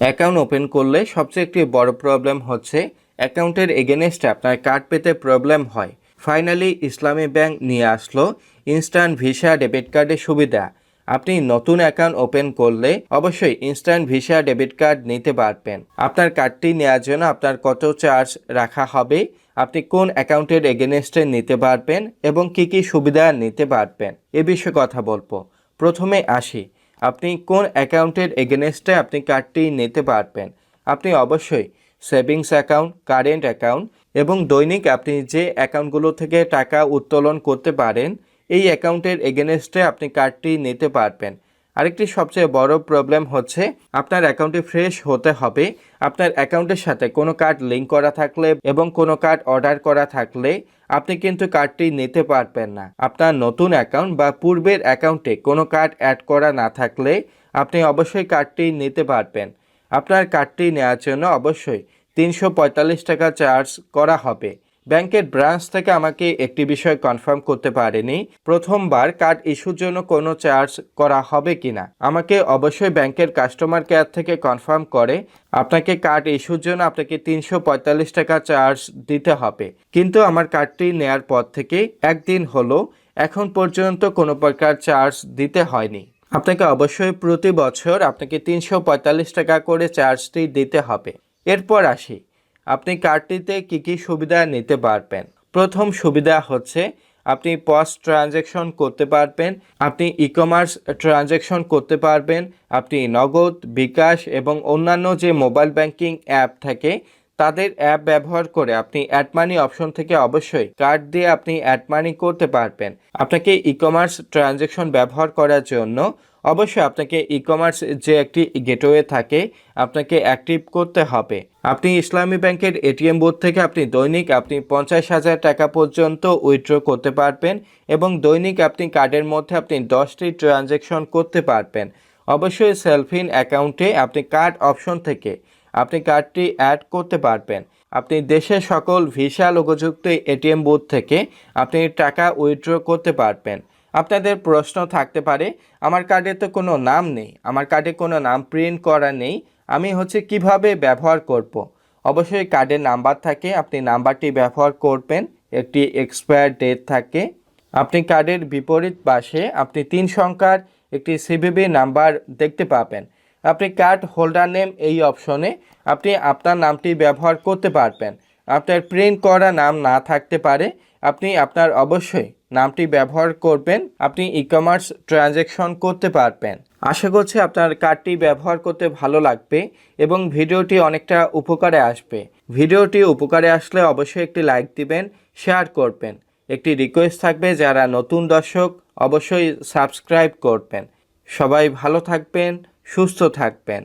Account open করলে সবচেয়ে একটি বড় প্রবলেম হচ্ছে অ্যাকাউন্টের এগেনস্টে আপনার কার্ড পেতে প্রবলেম হয়। ফাইনালি ইসলামী ব্যাংক নিয়ে আসলো ইনস্ট্যান্ট ভিসা ডেবিট কার্ডের সুবিধা। আপনি নতুন অ্যাকাউন্ট ওপেন করলে অবশ্যই ইনস্ট্যান্ট ভিসা ডেবিট কার্ড নিতে পারবেন। আপনার কার্ডটি নেওয়ার জন্য আপনার কত চার্জ রাখা হবে, আপনি কোন অ্যাকাউন্টের এগেনস্টে নিতে পারবেন এবং কি কি সুবিধা নিতে পারবেন এ বিষয়ে কথা বলবো। প্রথমে আসি, আপনি কোন অ্যাকাউন্টের এগেনস্টে আপনি কার্ডটি নিতে পারবেন। আপনি অবশ্যই সেভিংস অ্যাকাউন্ট, কারেন্ট অ্যাকাউন্ট এবং দৈনিক আপনি যে অ্যাকাউন্টগুলো থেকে টাকা উত্তোলন করতে পারেন এই অ্যাকাউন্টের এগেনস্টে আপনি কার্ডটি নিতে পারবেন। আরেকটি সবচেয়ে বড় প্রবলেম হচ্ছে আপনার অ্যাকাউন্টটি ফ্রেশ হতে হবে। আপনার অ্যাকাউন্টের সাথে কোনো কার্ড লিঙ্ক করা থাকলে এবং কোনো কার্ড অর্ডার করা থাকলে আপনি কিন্তু কার্ডটি নিতে পারবেন না। আপনার নতুন অ্যাকাউন্ট বা পূর্বের অ্যাকাউন্টে কোনো কার্ড অ্যাড করা না থাকলে আপনি অবশ্যই কার্ডটি নিতে পারবেন। আপনার কার্ডটি নেওয়ার জন্য অবশ্যই ৩৪৫ টাকা চার্জ করা হবে। ব্যাংকের ব্রাঞ্চ থেকে আমাকে একটি বিষয় কনফার্ম করতে পারেনি, প্রথমবার কার্ড ইস্যুর জন্য কোনো চার্জ করা হবে কিনা। আমাকে অবশ্যই ব্যাংকের কাস্টমার কেয়ার থেকে কনফার্ম করে আপনাকে কার্ড ইস্যুর জন্য আপনাকে ৩৪৫ টাকা চার্জ দিতে হবে। কিন্তু আমার কার্ডটি নেয়ার পর থেকে একদিন হলো, এখন পর্যন্ত কোনো প্রকার চার্জ দিতে হয়নি। আপনাকে অবশ্যই প্রতি বছর আপনাকে ৩৪৫ টাকা করে চার্জটি দিতে হবে। এরপর আসি, আপনি কার্ডটিতে কি কি সুবিধা নিতে পারবেন। প্রথম সুবিধা হচ্ছে আপনি পস ট্রানজ্যাকশন করতে পারবেন, আপনি ই কমার্স ট্রানজ্যাকশন করতে পারবেন, আপনি নগদ, বিকাশ এবং অন্যান্য যে মোবাইল ব্যাংকিং অ্যাপ থাকে তাদের অ্যাপ ব্যবহার করে আপনি অ্যাড মানি অপশন থেকে অবশ্যই কার্ড দিয়ে আপনি অ্যাড মানি করতে পারবেন। আপনাকে ই কমার্স ট্রানজ্যাকশন ব্যবহার করার জন্য অবশ্যই আপনাকে ই কমার্স যে একটি গেটওয়ে থাকে আপনাকে অ্যাক্টিভ করতে হবে। আপনি ইসলামী ব্যাংকের এটিএম বুথ থেকে আপনি দৈনিক ৫০,০০০ টাকা পর্যন্ত উইথড্র করতে পারবেন এবং দৈনিক আপনি কার্ডের মধ্যে আপনি 10টি ট্রানজ্যাকশন করতে পারবেন। অবশ্যই সেলফ ইন অ্যাকাউন্টে আপনি কার্ড অপশন থেকে আপনি কার্ডটি অ্যাড করতে পারবেন। আপনি দেশের সকল ভিসা লোগোযুক্ত এটিএম বুথ থেকে আপনি টাকা উইথড্র করতে পারবেন। আপনাদের প্রশ্ন থাকতে পারে, আমার কার্ডে তো কোনো নাম নেই, আমার কার্ডে কোনো নাম প্রিন্ট করা নেই, আমি কিভাবে ব্যবহার করব। অবশ্যই কার্ডের নাম্বার থাকে, আপনি নাম্বারটি ব্যবহার করবেন। একটি এক্সপায়ার ডেট থাকে। আপনি কার্ডের বিপরীত পাশে আপনি 3 সংখ্যার একটি সিভিভি নাম্বার দেখতে পাবেন। আপনি কার্ড হোল্ডার নেম এই অপশনে আপনি আপনার নামটি ব্যবহার করতে পারবেন। আপনার প্রিন্ট করা নাম না থাকতে পারে, আপনি আপনার অবশ্যই নামটি ব্যবহার করবেন। আপনি ই কমার্স ট্রানজ্যাকশন করতে পারবেন। আশা করছি আপনার কার্ডটি ব্যবহার করতে ভালো লাগবে এবং ভিডিওটি অনেকটা উপকারে আসবে। ভিডিওটি উপকারে আসলে অবশ্যই একটি লাইক দিবেন, শেয়ার করবেন। একটি রিকোয়েস্ট থাকবে, যারা নতুন দর্শক অবশ্যই সাবস্ক্রাইব করবেন। সবাই ভালো থাকবেন, সুস্থ থাকবেন।